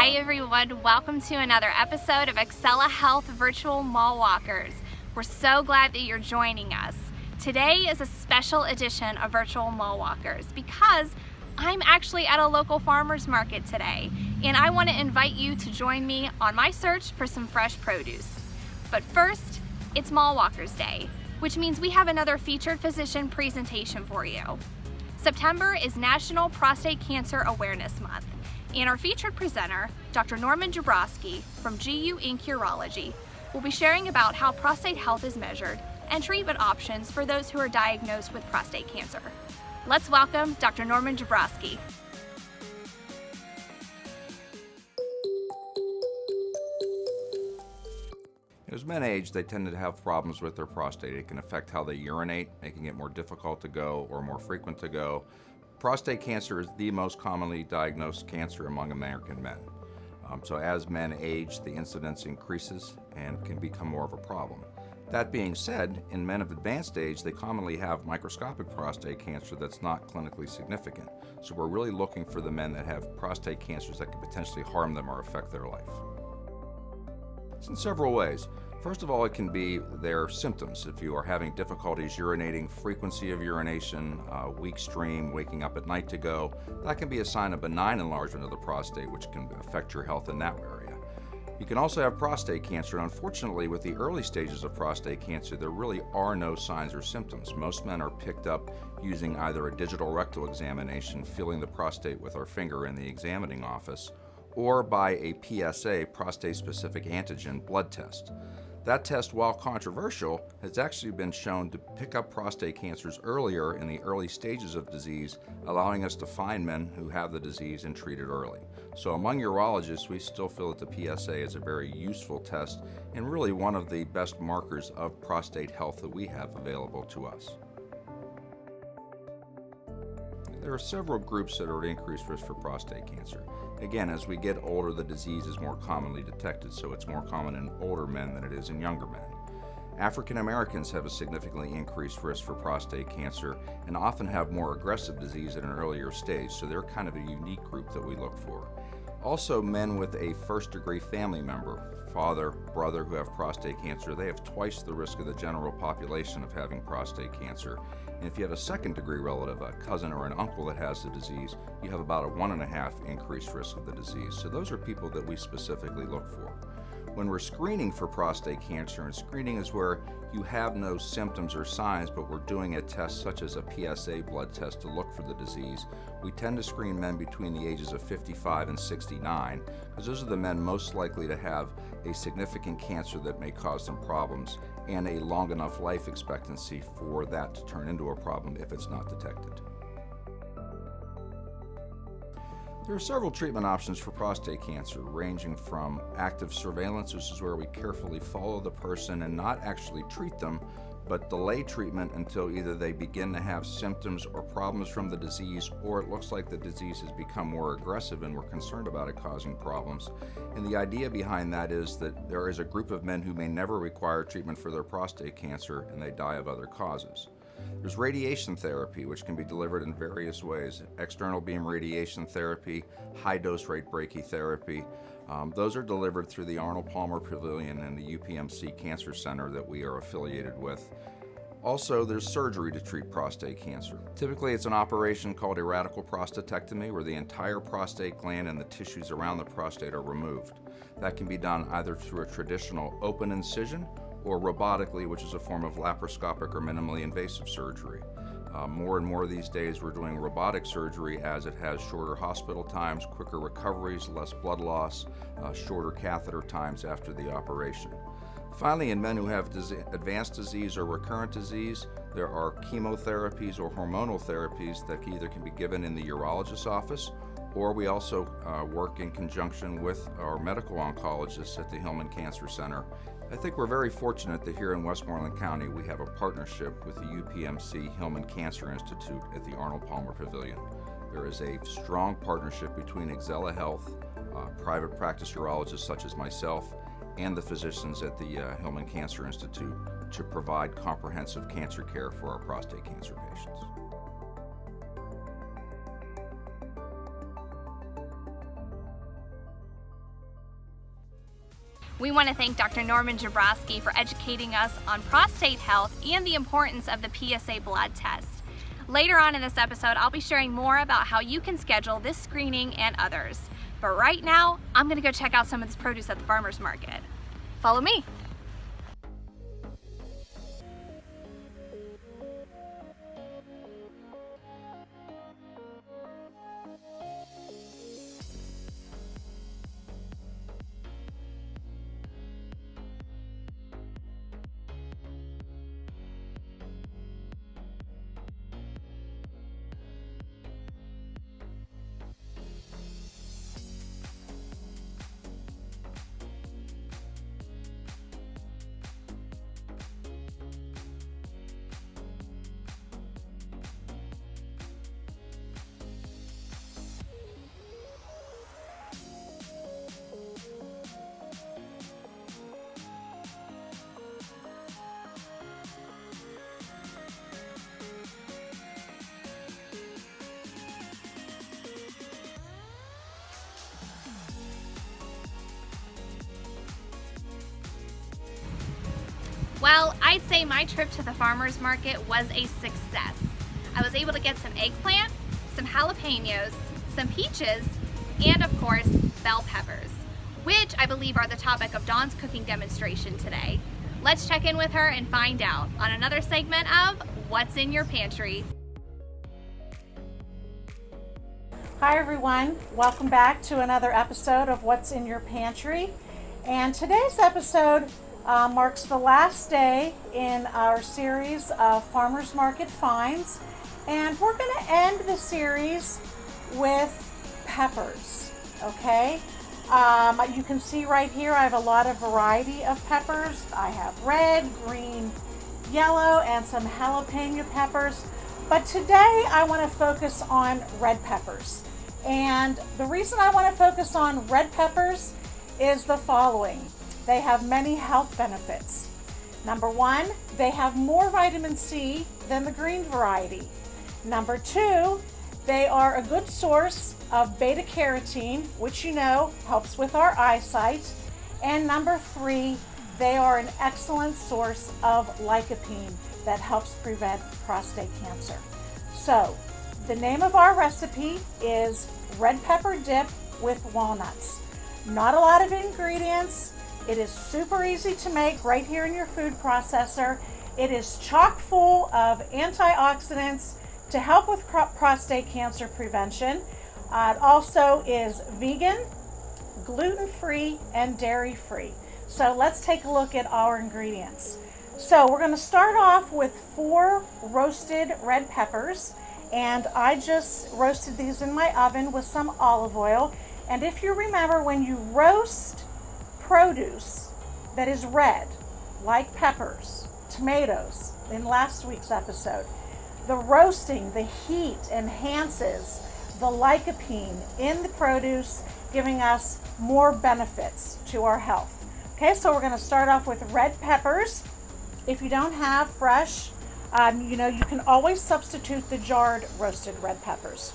Hi everyone, welcome to another episode of Excela Health Virtual Mall Walkers. We're so glad that you're joining us. Today is a special edition of Virtual Mall Walkers because I'm actually at a local farmer's market today, and I want to invite you to join me on my search for some fresh produce. But first, it's Mall Walkers Day, which means we have another featured physician presentation for you. September is National Prostate Cancer Awareness Month, and our featured presenter, Dr. Norman Jabrowski from GU Inc. Urology, will be sharing about how prostate health is measured and treatment options for those who are diagnosed with prostate cancer. Let's welcome Dr. Norman Jabrowski. As men age, they tend to have problems with their prostate. It can affect how they urinate, making it more difficult to go or more frequent to go. Prostate cancer is the most commonly diagnosed cancer among American men. So as men age, the incidence increases and can become more of a problem. That being said, in men of advanced age, they commonly have microscopic prostate cancer that's not clinically significant. So we're really looking for the men that have prostate cancers that could potentially harm them or affect their life. It's in several ways. First of all, it can be their symptoms. If you are having difficulties urinating, frequency of urination, weak stream, waking up at night to go, that can be a sign of benign enlargement of the prostate, which can affect your health in that area. You can also have prostate cancer. Unfortunately, with the early stages of prostate cancer, there really are no signs or symptoms. Most men are picked up using either a digital rectal examination, feeling the prostate with our finger in the examining office, or by a PSA, prostate-specific antigen blood test. That test, while controversial, has actually been shown to pick up prostate cancers earlier in the early stages of disease, allowing us to find men who have the disease and treat it early. So among urologists, we still feel that the PSA is a very useful test and really one of the best markers of prostate health that we have available to us. There are several groups that are at increased risk for prostate cancer. Again, as we get older, the disease is more commonly detected, so it's more common in older men than it is in younger men. African Americans have a significantly increased risk for prostate cancer and often have more aggressive disease at an earlier stage, so they're kind of a unique group that we look for. Also, men with a first-degree family member, father, brother, who have prostate cancer, they have twice the risk of the general population of having prostate cancer. And if you have a second-degree relative, a cousin or an uncle that has the disease, you have about a 1.5 increased risk of the disease. So those are people that we specifically look for. When we're screening for prostate cancer, and screening is where you have no symptoms or signs, but we're doing a test such as a PSA blood test to look for the disease, we tend to screen men between the ages of 55 and 69, because those are the men most likely to have a significant cancer that may cause them problems and a long enough life expectancy for that to turn into a problem if it's not detected. There are several treatment options for prostate cancer, ranging from active surveillance, which is where we carefully follow the person and not actually treat them, but delay treatment until either they begin to have symptoms or problems from the disease, or it looks like the disease has become more aggressive and we're concerned about it causing problems. And the idea behind that is that there is a group of men who may never require treatment for their prostate cancer and they die of other causes. There's radiation therapy, which can be delivered in various ways. External beam radiation therapy, high-dose rate brachytherapy. Those are delivered through the Arnold Palmer Pavilion and the UPMC Cancer Center that we are affiliated with. Also, there's surgery to treat prostate cancer. Typically, it's an operation called a radical prostatectomy, where the entire prostate gland and the tissues around the prostate are removed. That can be done either through a traditional open incision or robotically, which is a form of laparoscopic or minimally invasive surgery. More and more these days we're doing robotic surgery as it has shorter hospital times, quicker recoveries, less blood loss, shorter catheter times after the operation. Finally, in men who have advanced disease or recurrent disease, there are chemotherapies or hormonal therapies that either can be given in the urologist's office, or we also work in conjunction with our medical oncologists at the Hillman Cancer Center. I think we're very fortunate that here in Westmoreland County we have a partnership with the UPMC Hillman Cancer Institute at the Arnold Palmer Pavilion. There is a strong partnership between Excela Health, private practice urologists such as myself, and the physicians at the Hillman Cancer Institute to provide comprehensive cancer care for our prostate cancer patients. We want to thank Dr. Norman Jabrowski for educating us on prostate health and the importance of the PSA blood test. Later on in this episode, I'll be sharing more about how you can schedule this screening and others. But right now, I'm going to go check out some of this produce at the farmer's market. Follow me. Well, I'd say my trip to the farmer's market was a success. I was able to get some eggplant, some jalapenos, some peaches, and of course, bell peppers, which I believe are the topic of Dawn's cooking demonstration today. Let's check in with her and find out on another segment of What's in Your Pantry. Hi everyone, welcome back to another episode of What's in Your Pantry. And today's episode marks the last day in our series of farmers market finds, and we're going to end the series with peppers. Okay, you can see right here I have a lot of variety of peppers. I have red, green, yellow, and some jalapeno peppers, but today I want to focus on red peppers. And the reason I want to focus on red peppers is the following. They have many health benefits. Number one, they have more vitamin C than the green variety. Number two, they are a good source of beta carotene, which you know helps with our eyesight. And number three, they are an excellent source of lycopene that helps prevent prostate cancer. So, the name of our recipe is red pepper dip with walnuts. Not a lot of ingredients. It is super easy to make right here in your food processor. It is chock full of antioxidants to help with prostate cancer prevention. It also is vegan, gluten-free, and dairy-free. So let's take a look at our ingredients. So we're going to start off with 4 roasted red peppers, and I just roasted these in my oven with some olive oil. And if you remember, when you roast produce that is red, like peppers, tomatoes, in last week's episode, the roasting, the heat enhances the lycopene in the produce, giving us more benefits to our health. Okay, so we're going to start off with red peppers. If you don't have fresh, you can always substitute the jarred roasted red peppers.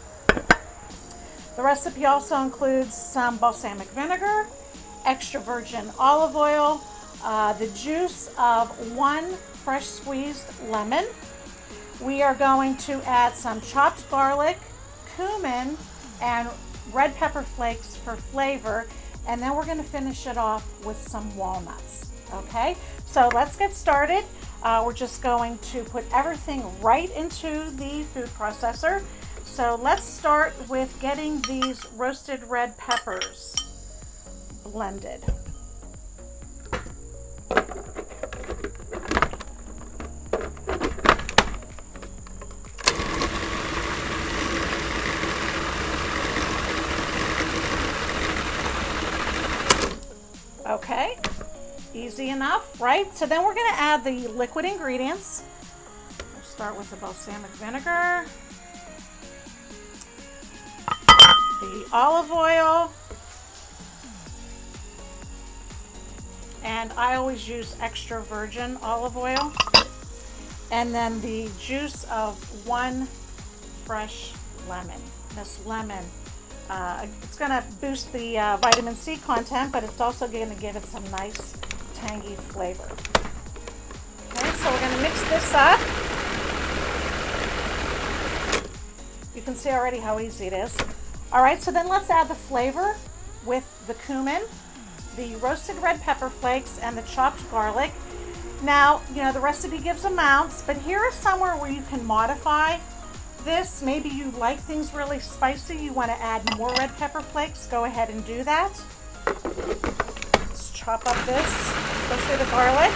The recipe also includes some balsamic vinegar, extra virgin olive oil, the juice of 1 fresh squeezed lemon. We are going to add some chopped garlic, cumin, and red pepper flakes for flavor, and then we're going to finish it off with some walnuts. Okay, so let's get started. We're just going to put everything right into the food processor. So let's start with getting these roasted red peppers blended. Okay, easy enough, right? So then we're going to add the liquid ingredients. We'll start with the balsamic vinegar, the olive oil, and I always use extra virgin olive oil, and then the juice of 1 fresh lemon. This lemon It's going to boost the vitamin C content, but it's also going to give it some nice tangy flavor. Okay, so we're going to mix this up. You can see already how easy it is. All right, so then let's add the flavor with the cumin, the roasted red pepper flakes, and the chopped garlic. Now, you know, the recipe gives amounts, but here is somewhere where you can modify this. Maybe you like things really spicy, you want to add more red pepper flakes, go ahead and do that. Let's chop up this, especially the garlic.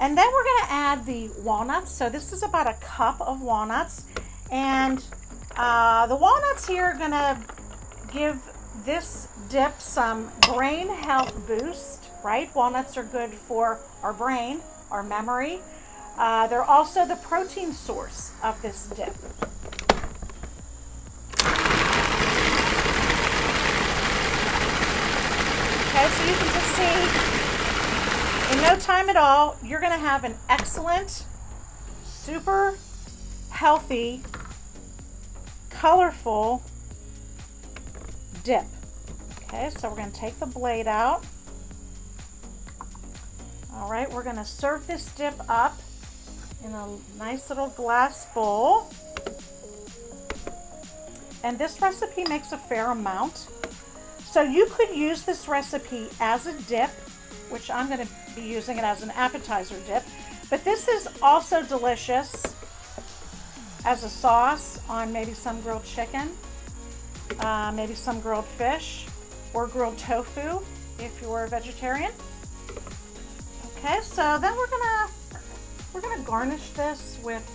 And then we're going to add the walnuts. So this is about a cup of walnuts. And the walnuts here are going to give this dip some brain health boost, right? Walnuts are good for our brain, our memory. They're also the protein source of this dip. Okay, so you can just see, in no time at all, you're going to have an excellent, super healthy, colorful dip. Okay, so we're going to take the blade out. All right, we're going to serve this dip up in a nice little glass bowl. And this recipe makes a fair amount. So you could use this recipe as a dip, which I'm going to be using it as an appetizer dip. But this is also delicious as a sauce on maybe some grilled chicken, maybe some grilled fish, or grilled tofu if you're a vegetarian. Okay, so then we're gonna garnish this with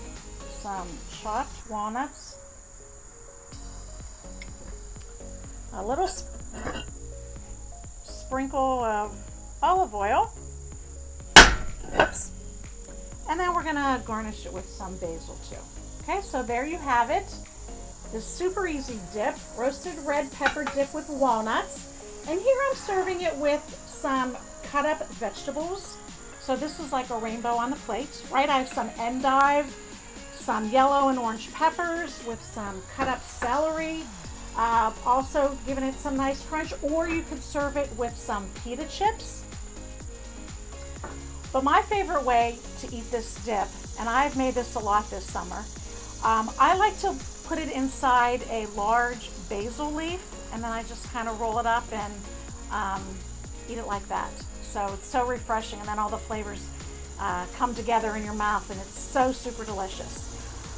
some chopped walnuts, a little sprinkle of olive oil, oops, and then we're gonna garnish it with some basil too. Okay, so there you have it. This super easy dip, roasted red pepper dip with walnuts. And here I'm serving it with some cut up vegetables. So this is like a rainbow on the plate, right? I have some endive, some yellow and orange peppers with some cut up celery. Also giving it some nice crunch, or you could serve it with some pita chips. But my favorite way to eat this dip, and I've made this a lot this summer, I like to put it inside a large basil leaf, and then I just kind of roll it up and eat it like that. So it's so refreshing, and then all the flavors come together in your mouth, and it's so super delicious.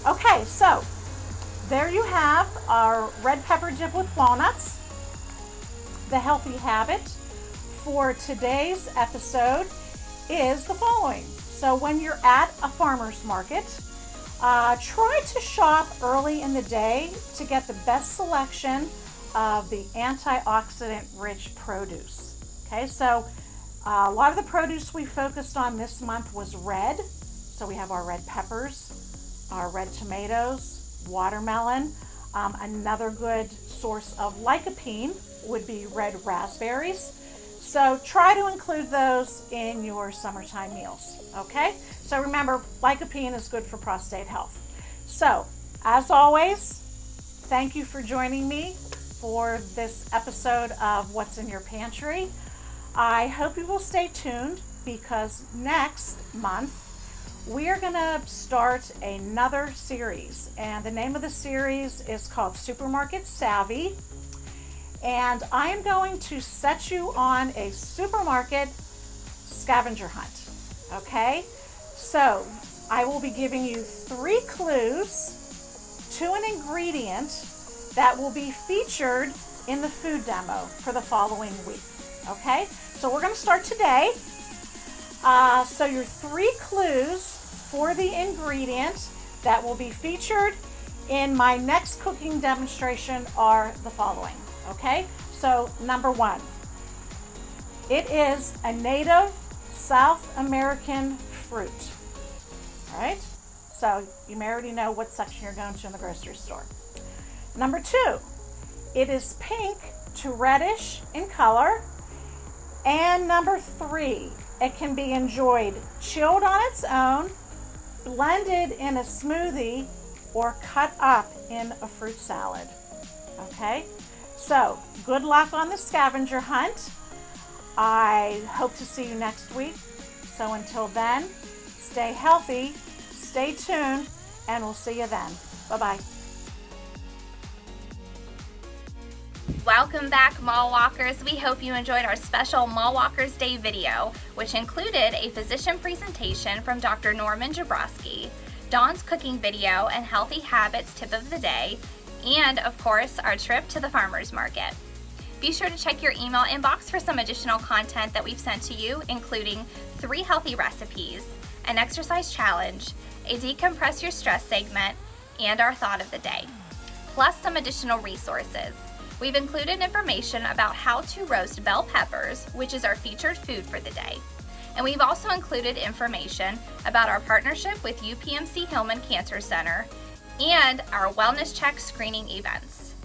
Okay, so there you have our red pepper dip with walnuts. The healthy habit for today's episode is the following. So when you're at a farmer's market, try to shop early in the day to get the best selection of the antioxidant-rich produce. Okay, so a lot of the produce we focused on this month was red. So we have our red peppers, our red tomatoes, watermelon. Another good source of lycopene would be red raspberries. So try to include those in your summertime meals, okay? So remember, lycopene is good for prostate health. So, as always, thank you for joining me for this episode of What's in Your Pantry. I hope you will stay tuned, because next month we are going to start another series. And the name of the series is called Supermarket Savvy. And I am going to set you on a supermarket scavenger hunt, okay? So I will be giving you 3 clues to an ingredient that will be featured in the food demo for the following week, okay? So we're going to start today. So your 3 clues for the ingredient that will be featured in my next cooking demonstration are the following. Okay, so number 1, it is a native South American fruit. All right, so you may already know what section you're going to in the grocery store. Number 2, it is pink to reddish in color. And number 3, it can be enjoyed chilled on its own, blended in a smoothie, or cut up in a fruit salad. Okay, so good luck on the scavenger hunt. I hope to see you next week. So until then, stay healthy, stay tuned, and we'll see you then. Bye-bye. Welcome back, Mall Walkers. We hope you enjoyed our special Mall Walkers Day video, which included a physician presentation from Dr. Norman Jabrowski, Dawn's cooking video and healthy habits tip of the day, and of course, our trip to the farmer's market. Be sure to check your email inbox for some additional content that we've sent to you, including 3 healthy recipes, an exercise challenge, a decompress your stress segment, and our thought of the day, plus some additional resources. We've included information about how to roast bell peppers, which is our featured food for the day. And we've also included information about our partnership with UPMC Hillman Cancer Center and our wellness check screening events.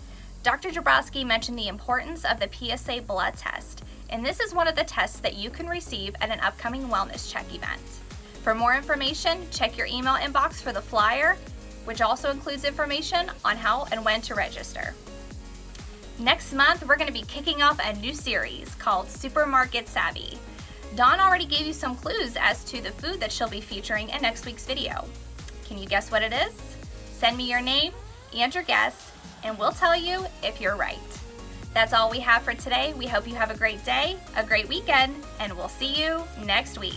Dr. Jabrowski mentioned the importance of the PSA blood test, and this is one of the tests that you can receive at an upcoming wellness check event. For more information, check your email inbox for the flyer, which also includes information on how and when to register. Next month, we're going to be kicking off a new series called Supermarket Savvy. Dawn already gave you some clues as to the food that she'll be featuring in next week's video. Can you guess what it is? Send me your name and your guess, and we'll tell you if you're right. That's all we have for today. We hope you have a great day, a great weekend, and we'll see you next week.